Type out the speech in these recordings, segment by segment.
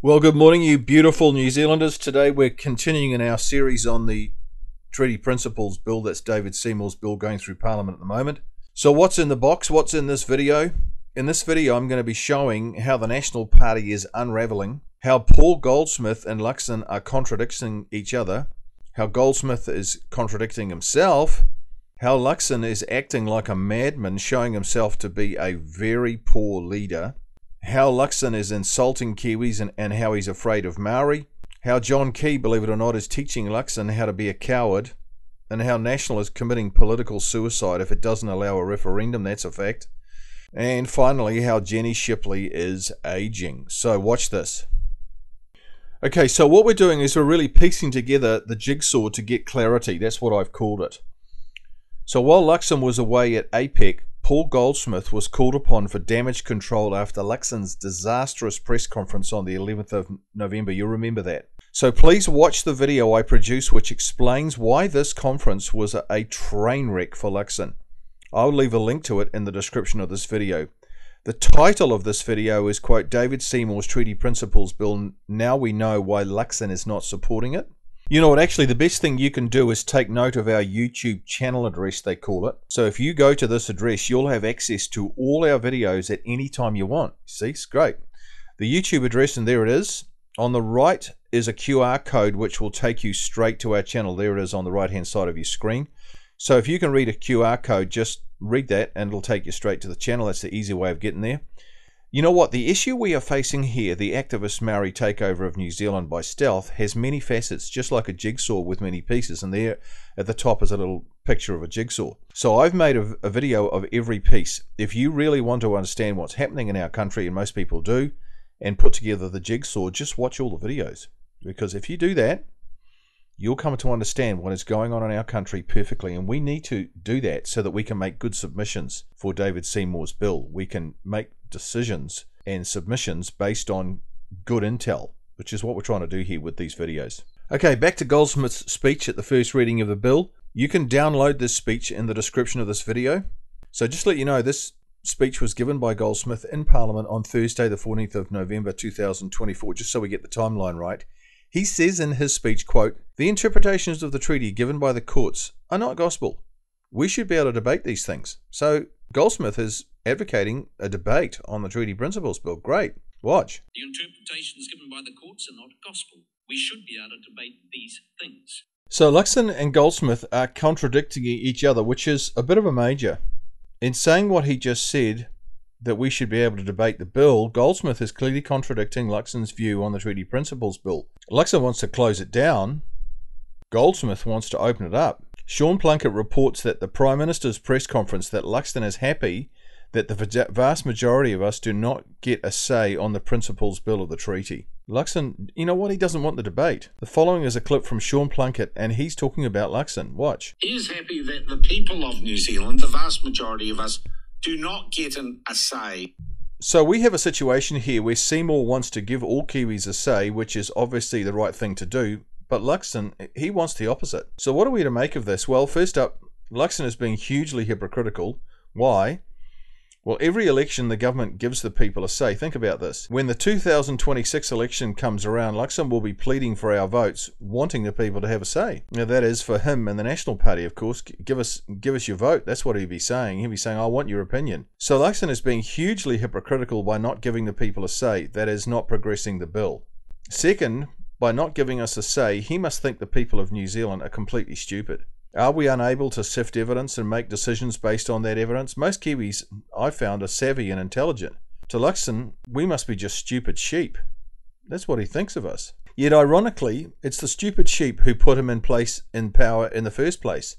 Well, good morning, you beautiful New Zealanders. Today we're continuing in our series on the Treaty Principles Bill. That's David Seymour's bill going through Parliament at the moment. So what's in the box? What's in this video? In this video, I'm going to be showing how the National Party is unravelling, how Paul Goldsmith and Luxon are contradicting each other, how Goldsmith is contradicting himself, how Luxon is acting like a madman, showing himself to be a very poor leader, how Luxon is insulting Kiwis and how he's afraid of Maori, how John Key, believe it or not, is teaching Luxon how to be a coward, and how National is committing political suicide if it doesn't allow a referendum. That's a fact. And finally, how Jenny Shipley is aging. So watch this. Okay, so what we're doing is we're really piecing together the jigsaw to get clarity. That's what I've called it. So while Luxon was away at APEC, Paul Goldsmith was called upon for damage control after Luxon's disastrous press conference on the 11th of November. You'll remember that. So please watch the video I produced which explains why this conference was a train wreck for Luxon. I'll leave a link to it in the description of this video. The title of this video is, quote, David Seymour's Treaty Principles Bill. Now we know why Luxon is not supporting it. You know what, actually the best thing you can do is take note of our YouTube channel address, they call it. So if you go to this address, you'll have access to all our videos at any time you want. See, it's great. The YouTube address, and there it is. On the right is a QR code which will take you straight to our channel. There it is on the right hand side of your screen. So if you can read a QR code, just read that and it'll take you straight to the channel. That's the easy way of getting there. You know what? The issue we are facing here, the activist Maori takeover of New Zealand by stealth, has many facets, just like a jigsaw with many pieces. And there at the top is a little picture of a jigsaw. So I've made a video of every piece. If you really want to understand what's happening in our country, and most people do, and put together the jigsaw, just watch all the videos. Because if you do that, you'll come to understand what is going on in our country perfectly. And we need to do that so that we can make good submissions for David Seymour's bill. We can make decisions and submissions based on good intel, which is what we're trying to do here with these videos. Okay, back to Goldsmith's speech at the first reading of the bill. You can download this speech in the description of this video. So just to let you know, this speech was given by Goldsmith in Parliament on Thursday the 14th of November 2024, just so we get the timeline right. He says in his speech, quote, the interpretations of the treaty given by the courts are not gospel. We should be able to debate these things. So Goldsmith is advocating a debate on the Treaty Principles Bill. Great. Watch. The interpretations given by the courts are not gospel. We should be able to debate these things. So Luxon and Goldsmith are contradicting each other, which is a bit of a major. In saying what he just said, that we should be able to debate the bill, Goldsmith is clearly contradicting Luxon's view on the Treaty Principles Bill. Luxon wants to close it down. Goldsmith wants to open it up. Sean Plunkett reports that the Prime Minister's press conference that Luxon is happy that the vast majority of us do not get a say on the Principles Bill of the treaty. Luxon, you know what? He doesn't want the debate. The following is a clip from Sean Plunkett, and he's talking about Luxon. Watch. He is happy that the people of New Zealand, the vast majority of us, do not get a say. So we have a situation here where Seymour wants to give all Kiwis a say, which is obviously the right thing to do, but Luxon, he wants the opposite. So what are we to make of this? Well, first up, Luxon is being hugely hypocritical. Why? Well, every election the government gives the people a say. Think about this. When the 2026 election comes around, Luxon will be pleading for our votes, wanting the people to have a say. Now that is for him and the National Party, of course. Give us your vote. That's what he'd be saying. He'd be saying, I want your opinion. So Luxon is being hugely hypocritical by not giving the people a say. That is not progressing the bill. Second, by not giving us a say, he must think the people of New Zealand are completely stupid. Are we unable to sift evidence and make decisions based on that evidence? Most Kiwis, I've found, are savvy and intelligent. To Luxon, we must be just stupid sheep. That's what he thinks of us. Yet ironically, it's the stupid sheep who put him in power in the first place.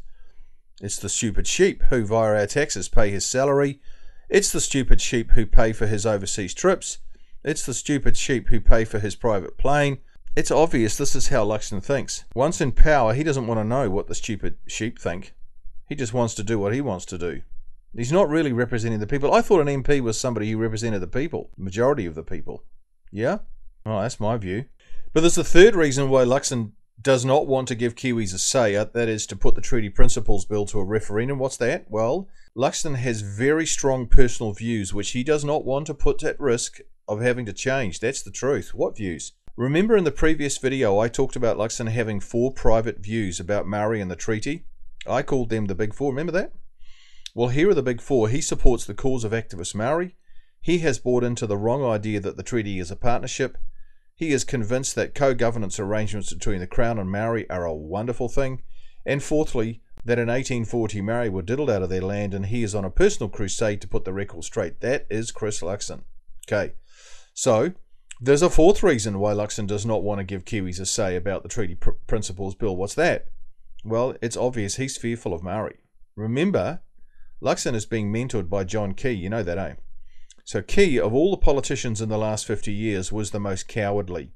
It's the stupid sheep who, via our taxes, pay his salary. It's the stupid sheep who pay for his overseas trips. It's the stupid sheep who pay for his private plane. It's obvious this is how Luxon thinks. Once in power, he doesn't want to know what the stupid sheep think. He just wants to do what he wants to do. He's not really representing the people. I thought an MP was somebody who represented the people, the majority of the people. Yeah? Well, that's my view. But there's a third reason why Luxon does not want to give Kiwis a say, that is to put the Treaty Principles Bill to a referendum. What's that? Well, Luxon has very strong personal views which he does not want to put at risk of having to change. That's the truth. What views? Remember in the previous video I talked about Luxon having 4 private views about Maori and the treaty? I called them the Big Four. Remember that? Well, here are the Big Four. He supports the cause of activist Maori. He has bought into the wrong idea that the treaty is a partnership. He is convinced that co-governance arrangements between the Crown and Maori are a wonderful thing. And fourthly, that in 1840 Maori were diddled out of their land, and he is on a personal crusade to put the record straight. That is Chris Luxon. Okay, so there's a fourth reason why Luxon does not want to give Kiwis a say about the Treaty Principles Bill. What's that? Well, it's obvious he's fearful of Maori. Remember, Luxon is being mentored by John Key. You know that, eh? So Key, of all the politicians in the last 50 years, was the most cowardly.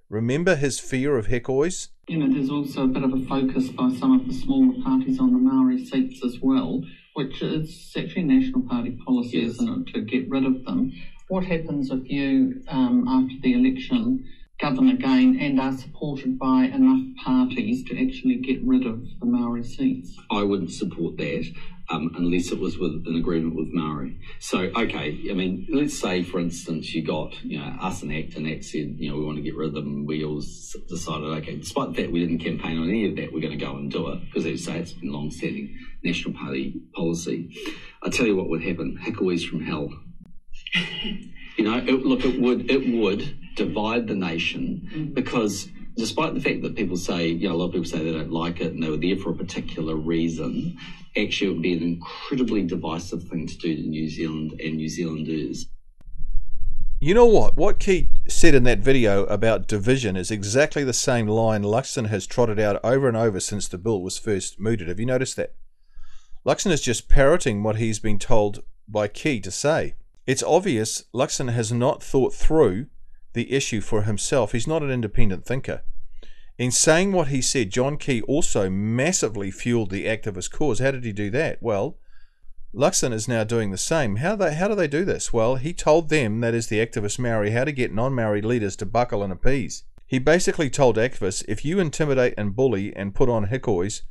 Remember his fear of Heckois? There's also a bit of a focus by some of the smaller parties on the Maori seats as well, which is actually National Party policy, yes, isn't it, to get rid of them. What happens if you, after the election, govern again and are supported by enough parties to actually get rid of the Maori seats? I wouldn't support that unless it was with an agreement with Maori. So, okay, I mean, let's say, for instance, you got, us and ACT said, we want to get rid of them. We all decided, okay, despite the fact we didn't campaign on any of that, we're going to go and do it, because as I say, it's been long-standing National Party policy. I tell you what would happen, Heckois from hell. It would divide the nation, because despite the fact that people say, a lot of people say they don't like it and they were there for a particular reason, actually it would be an incredibly divisive thing to do to New Zealand and New Zealanders. You know what? What Key said in that video about division is exactly the same line Luxon has trotted out over and over since the bill was first mooted. Have you noticed that? Luxon is just parroting what he's been told by Key to say. It's obvious Luxon has not thought through the issue for himself. He's not an independent thinker. In saying what he said, John Key also massively fueled the activist cause. How did he do that? Well, Luxon is now doing the same. How do they do this? Well, he told them, that is the activist Maori, how to get non-Maori leaders to buckle and appease. He basically told activists, if you intimidate and bully and put on Heckois,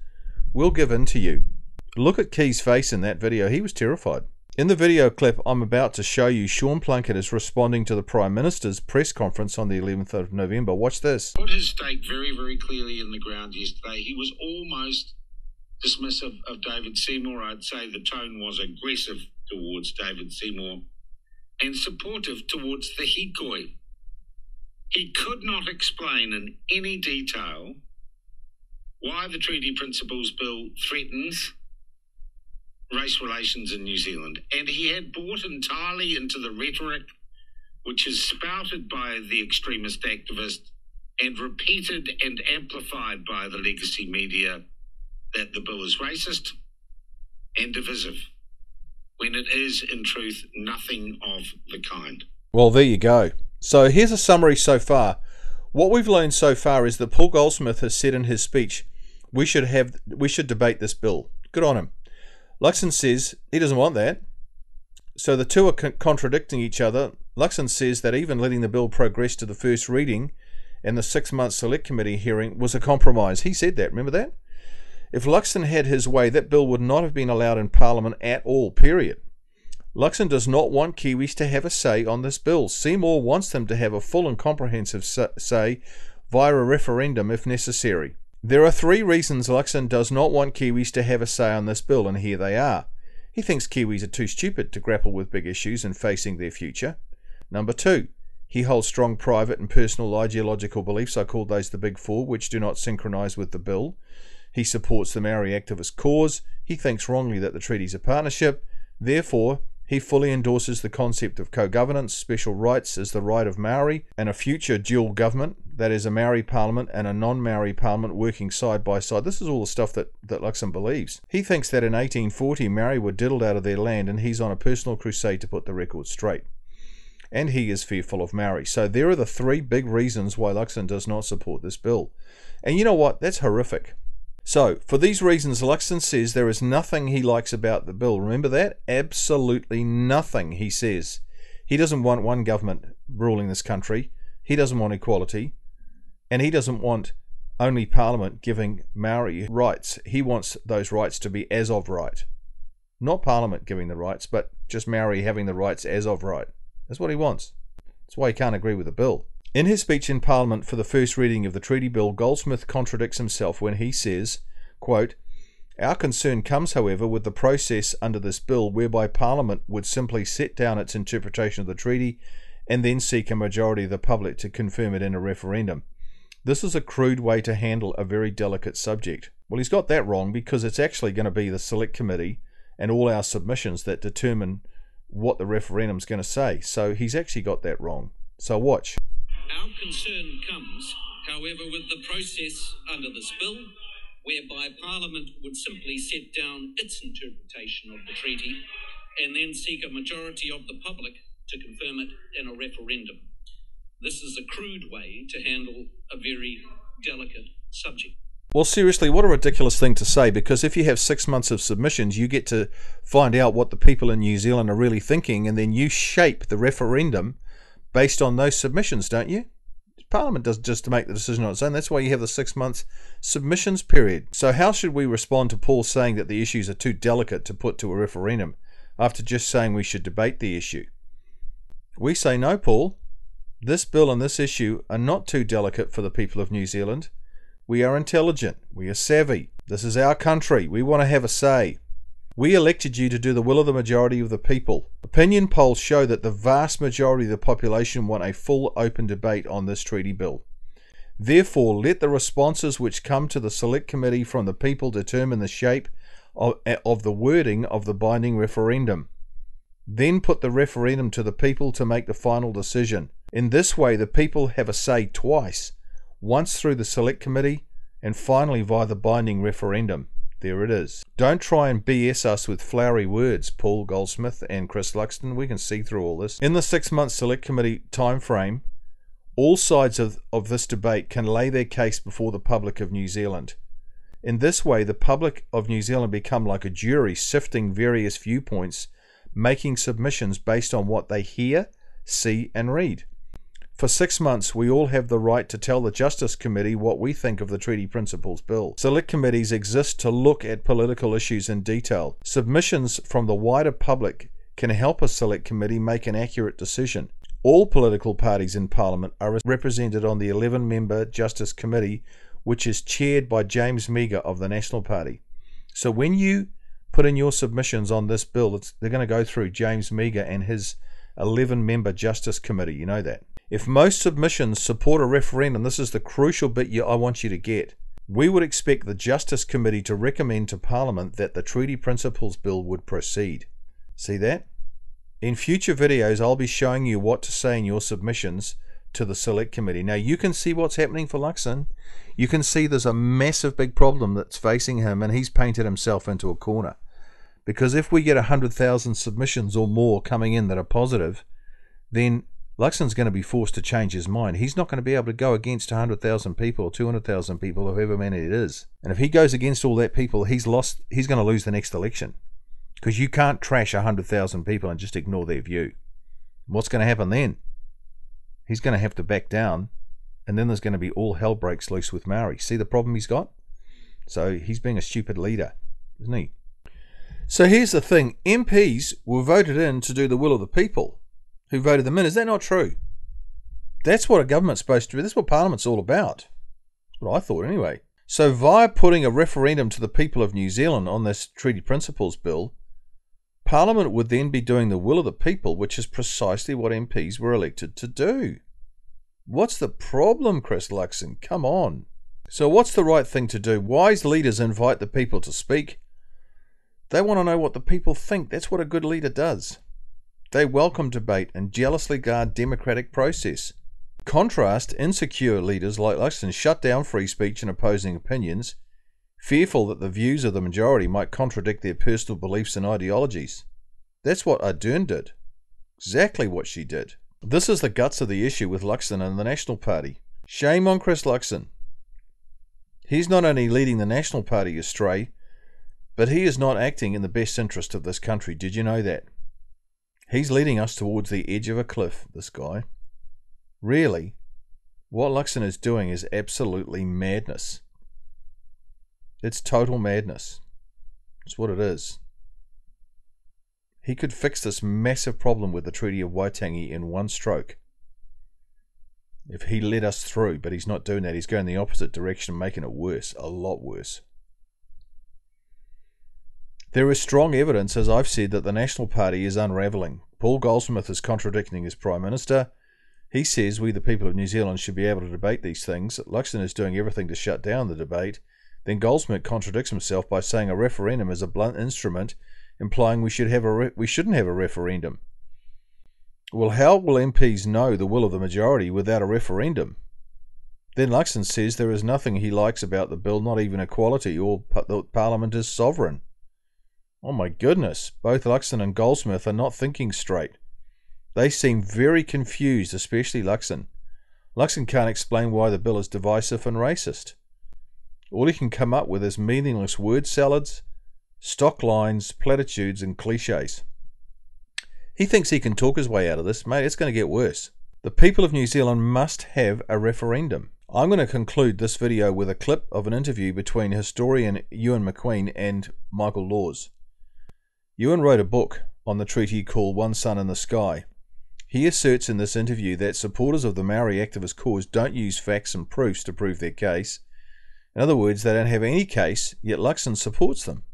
we'll give in to you. Look at Key's face in that video. He was terrified. In the video clip I'm about to show you, Sean Plunkett is responding to the Prime Minister's press conference on the 11th of November. Watch this. Put his stake very, very clearly in the ground yesterday. He was almost dismissive of David Seymour. I'd say the tone was aggressive towards David Seymour and supportive towards the Heckois. He could not explain in any detail why the Treaty Principles Bill threatens race relations in New Zealand, and he had bought entirely into the rhetoric which is spouted by the extremist activist and repeated and amplified by the legacy media that the bill is racist and divisive, when it is, in truth, nothing of the kind. Well, there you go. So here's a summary so far. What we've learned so far is that Paul Goldsmith has said in his speech, we should debate this bill. Good on him. Luxon says he doesn't want that. So the two are contradicting each other. Luxon says that even letting the bill progress to the first reading and the 6-month select committee hearing was a compromise. He said that. Remember that? If Luxon had his way, that bill would not have been allowed in Parliament at all, period. Luxon does not want Kiwis to have a say on this bill. Seymour wants them to have a full and comprehensive say via a referendum if necessary. There are 3 reasons Luxon does not want Kiwis to have a say on this bill, and here they are. He thinks Kiwis are too stupid to grapple with big issues in facing their future. Number 2, he holds strong private and personal ideological beliefs, I call those the Big Four, which do not synchronise with the bill. He supports the Maori activist cause. He thinks wrongly that the treaty's a partnership. Therefore, he fully endorses the concept of co-governance, special rights as the right of Maori, and a future dual government, that is a Maori parliament and a non-Maori parliament working side by side. This is all the stuff that Luxon believes. He thinks that in 1840 Maori were diddled out of their land, and he's on a personal crusade to put the record straight. And he is fearful of Maori. So there are the 3 big reasons why Luxon does not support this bill. And you know what? That's horrific. So, for these reasons, Luxon says there is nothing he likes about the bill. Remember that? Absolutely nothing, he says. He doesn't want one government ruling this country. He doesn't want equality. And he doesn't want only Parliament giving Maori rights. He wants those rights to be as of right. Not Parliament giving the rights, but just Maori having the rights as of right. That's what he wants. That's why he can't agree with the bill. In his speech in Parliament for the first reading of the treaty bill, Goldsmith contradicts himself when he says, quote, "Our concern comes, however, with the process under this bill whereby Parliament would simply set down its interpretation of the treaty and then seek a majority of the public to confirm it in a referendum. This is a crude way to handle a very delicate subject." Well, he's got that wrong, because it's actually going to be the Select Committee and all our submissions that determine what the referendum's going to say. So he's actually got that wrong. So watch. Our concern comes, however, with the process under this bill, whereby Parliament would simply set down its interpretation of the treaty and then seek a majority of the public to confirm it in a referendum. This is a crude way to handle a very delicate subject. Well, seriously, what a ridiculous thing to say, because if you have 6 months of submissions, you get to find out what the people in New Zealand are really thinking, and then you shape the referendum based on those submissions, don't you? Parliament does just to make the decision on its own. That's why you have the 6 months submissions period. So how should we respond to Paul saying that the issues are too delicate to put to a referendum after just saying we should debate the issue? We say, no, Paul, this bill and this issue are not too delicate for the people of New Zealand. We are intelligent. We are savvy. This is our country. We want to have a say. We elected you to do the will of the majority of the people. Opinion polls show that the vast majority of the population want a full open debate on this treaty bill. Therefore, let the responses which come to the Select Committee from the people determine the shape of the wording of the binding referendum. Then put the referendum to the people to make the final decision. In this way, the people have a say twice, once through the Select Committee and finally via the binding referendum. There it is. Don't try and BS us with flowery words, Paul Goldsmith and Chris Luxon. We can see through all this. In the 6-month Select Committee time frame, all sides of this debate can lay their case before the public of New Zealand. In this way, the public of New Zealand become like a jury sifting various viewpoints, making submissions based on what they hear, see and read. For 6 months, we all have the right to tell the Justice Committee what we think of the Treaty Principles Bill. Select committees exist to look at political issues in detail. Submissions from the wider public can help a Select Committee make an accurate decision. All political parties in Parliament are represented on the 11-member Justice Committee, which is chaired by James Meagher of the National Party. So when you put in your submissions on this bill, they're going to go through James Meagher and his 11-member Justice Committee. You know that. If most submissions support a referendum, this is the crucial bit I want you to get. We would expect the Justice Committee to recommend to Parliament that the Treaty Principles Bill would proceed. See that? In future videos, I'll be showing you what to say in your submissions to the Select Committee. Now, you can see what's happening for Luxon. You can see there's a massive big problem that's facing him, and he's painted himself into a corner. Because if we get 100,000 submissions or more coming in that are positive, then Luxon's going to be forced to change his mind. He's not going to be able to go against 100,000 people or 200,000 people or however many it is. And if he goes against all that people, he's going to lose the next election. Because you can't trash 100,000 people and just ignore their view. What's going to happen then? He's going to have to back down, and then there's going to be all hell breaks loose with Maori. See the problem he's got? So he's being a stupid leader, isn't he? So here's the thing. MPs were voted in to do the will of the people who voted them in. Is that not true? That's what a government's supposed to do. That's what Parliament's all about. That's what I thought anyway. So via putting a referendum to the people of New Zealand on this Treaty Principles Bill, Parliament would then be doing the will of the people, which is precisely what MPs were elected to do. What's the problem, Chris Luxon? Come on. So what's the right thing to do? Wise leaders invite the people to speak. They want to know what the people think. That's what a good leader does. They welcome debate and jealously guard democratic process. Contrast, insecure leaders like Luxon shut down free speech and opposing opinions, fearful that the views of the majority might contradict their personal beliefs and ideologies. That's what Ardern did. Exactly what she did. This is the guts of the issue with Luxon and the National Party. Shame on Chris Luxon. He's not only leading the National Party astray, but he is not acting in the best interest of this country. Did you know that? He's leading us towards the edge of a cliff, this guy. Really, what Luxon is doing is absolutely madness. It's total madness. It's what it is. He could fix this massive problem with the Treaty of Waitangi in one stroke. if he let us through, but he's not doing that. He's going the opposite direction, making it worse, a lot worse. There is strong evidence, as I've said, that the National Party is unravelling. Paul Goldsmith is contradicting his Prime Minister. He says we, the people of New Zealand, should be able to debate these things. Luxon is doing everything to shut down the debate. Then Goldsmith contradicts himself by saying a referendum is a blunt instrument, implying we shouldn't have a referendum. Well, how will MPs know the will of the majority without a referendum? Then Luxon says there is nothing he likes about the bill, not even equality, or the Parliament is sovereign. Oh my goodness, both Luxon and Goldsmith are not thinking straight. They seem very confused, especially Luxon. Luxon can't explain why the bill is divisive and racist. All he can come up with is meaningless word salads, stock lines, platitudes and cliches. He thinks he can talk his way out of this. Mate, it's going to get worse. The people of New Zealand must have a referendum. I'm going to conclude this video with a clip of an interview between historian Ewan McQueen and Michael Laws. Ewan wrote a book on the treaty called One Sun in the Sky. He asserts in this interview that supporters of the Maori activist cause don't use facts and proofs to prove their case. In other words, they don't have any case, yet Luxon supports them.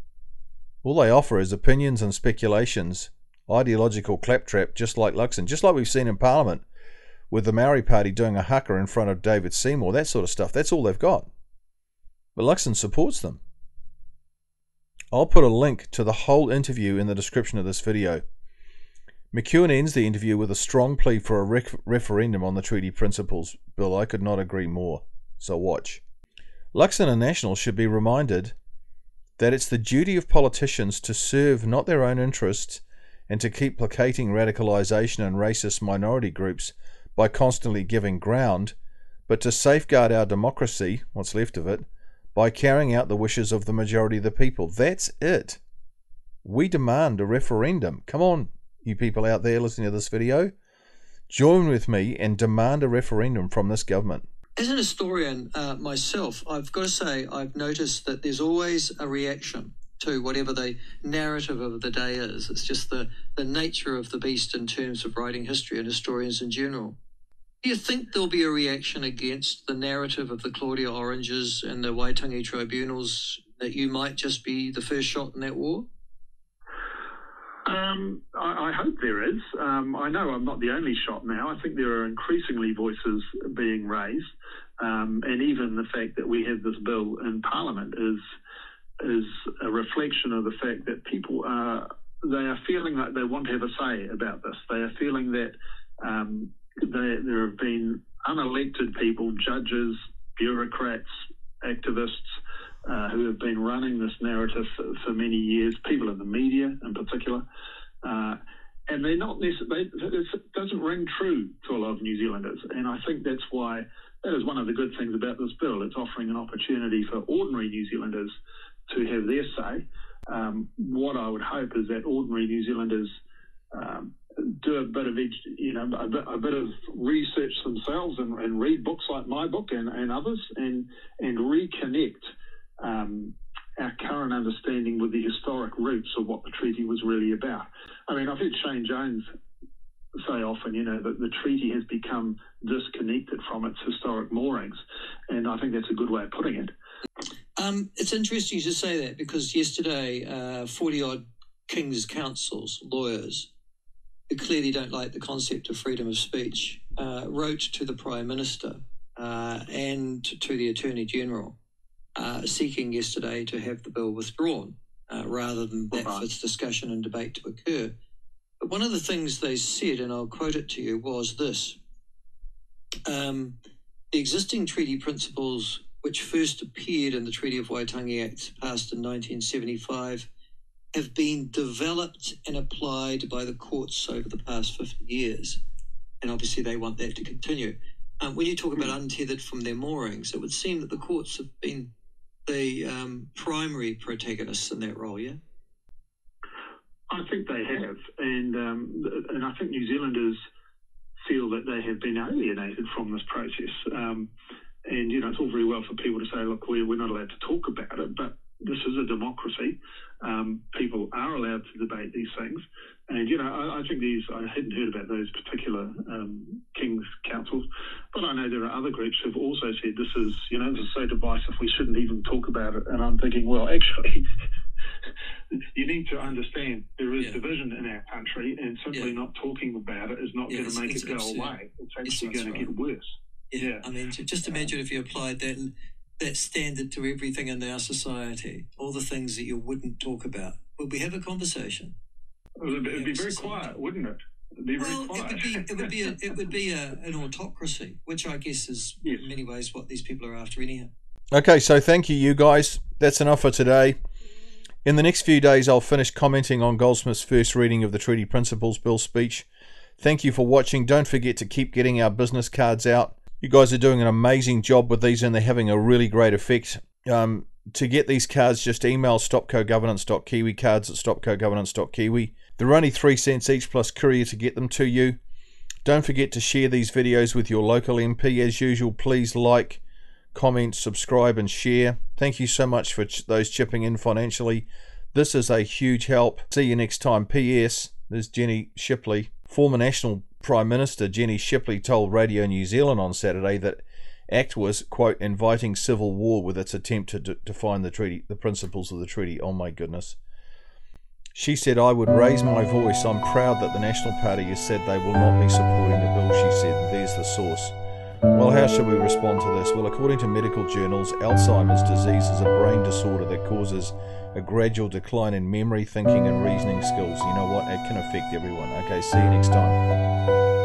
All they offer is opinions and speculations, ideological claptrap, just like Luxon, just like we've seen in Parliament with the Maori Party doing a haka in front of David Seymour, that sort of stuff. That's all they've got. But Luxon supports them. I'll put a link to the whole interview in the description of this video. McEwen ends the interview with a strong plea for a referendum on the treaty principles bill. I could not agree more. So watch. Luxon and National should be reminded that it's the duty of politicians to serve not their own interests and to keep placating radicalisation and racist minority groups by constantly giving ground, but to safeguard our democracy, what's left of it, by carrying out the wishes of the majority of the people. That's it. We demand a referendum. Come on, you people out there listening to this video. Join with me and demand a referendum from this government. As an historian myself, I've got to say I've noticed that there's always a reaction to whatever the narrative of the day is. It's just the nature of the beast in terms of writing history and historians in general. Do you think there'll be a reaction against the narrative of the Claudia Oranges and the Waitangi tribunals, that you might just be the first shot in that war? I hope there is. I know I'm not the only shot now. I think there are increasingly voices being raised, and even the fact that we have this bill in Parliament is a reflection of the fact that people they are feeling like they want to have a say about this. They are feeling that there have been unelected people, judges, bureaucrats, activists, who have been running this narrative for many years, people in the media in particular, and they're not necessarily, it doesn't ring true to a lot of New Zealanders. And I think that's why, that is one of the good things about this bill. It's offering an opportunity for ordinary New Zealanders to have their say. What I would hope is that ordinary New Zealanders do a bit of a bit of research themselves and read books like my book and others, and reconnect our current understanding with the historic roots of what the treaty was really about. I mean, I've heard Shane Jones say often, that the treaty has become disconnected from its historic moorings, and I think that's a good way of putting it. It's interesting to say that, because yesterday 40-odd King's Councils, lawyers, who clearly don't like the concept of freedom of speech, wrote to the Prime Minister and to the Attorney General, seeking yesterday to have the bill withdrawn rather than that for its discussion and debate to occur. But one of the things they said, and I'll quote it to you, was this: the existing treaty principles, which first appeared in the Treaty of Waitangi Act passed in 1975, have been developed and applied by the courts over the past 50 years. And obviously they want that to continue. When you talk about untethered from their moorings, it would seem that the courts have been the primary protagonists in that role, yeah? I think they have. And I think New Zealanders feel that they have been alienated from this process. And, it's all very well for people to say, look, we're not allowed to talk about it, but this is a democracy. People are allowed to debate these things. And, I think I hadn't heard about those particular King's councils, but I know there are other groups who've also said this is so divisive we shouldn't even talk about it. And I'm thinking, well, actually, you need to understand there is division in our country, and simply not talking about it is not going to make it go away. It's actually going to get worse. Yeah. I mean, just imagine if you applied that standard to everything in our society, all the things that you wouldn't talk about. Would we have a conversation? It'd be very quiet, wouldn't it? It'd be very quiet. It would be an autocracy, which I guess is in many ways what these people are after anyhow. Okay, so thank you guys. That's enough for today. In the next few days, I'll finish commenting on Goldsmith's first reading of the Treaty Principles Bill speech. Thank you for watching. Don't forget to keep getting our business cards out. You guys are doing an amazing job with these, and they're having a really great effect. To get these cards, just email stopcogovernance.kiwi, cards@stopcogovernance.kiwi. They're only 3 cents each plus courier to get them to you. Don't forget to share these videos with your local MP. As usual, please like, comment, subscribe and share. Thank you so much for those chipping in financially. This is a huge help. See you next time. P.S. There's Jenny Shipley. Former National Prime Minister Jenny Shipley told Radio New Zealand on Saturday that ACT was, quote, inviting civil war with its attempt to define the principles of the treaty. Oh my goodness. She said, I would raise my voice. I'm proud that the National Party has said they will not be supporting the bill, she said. And there's the source. Well, how should we respond to this? Well, according to medical journals, Alzheimer's disease is a brain disorder that causes a gradual decline in memory, thinking and reasoning skills. You know what? It can affect everyone. Okay, see you next time.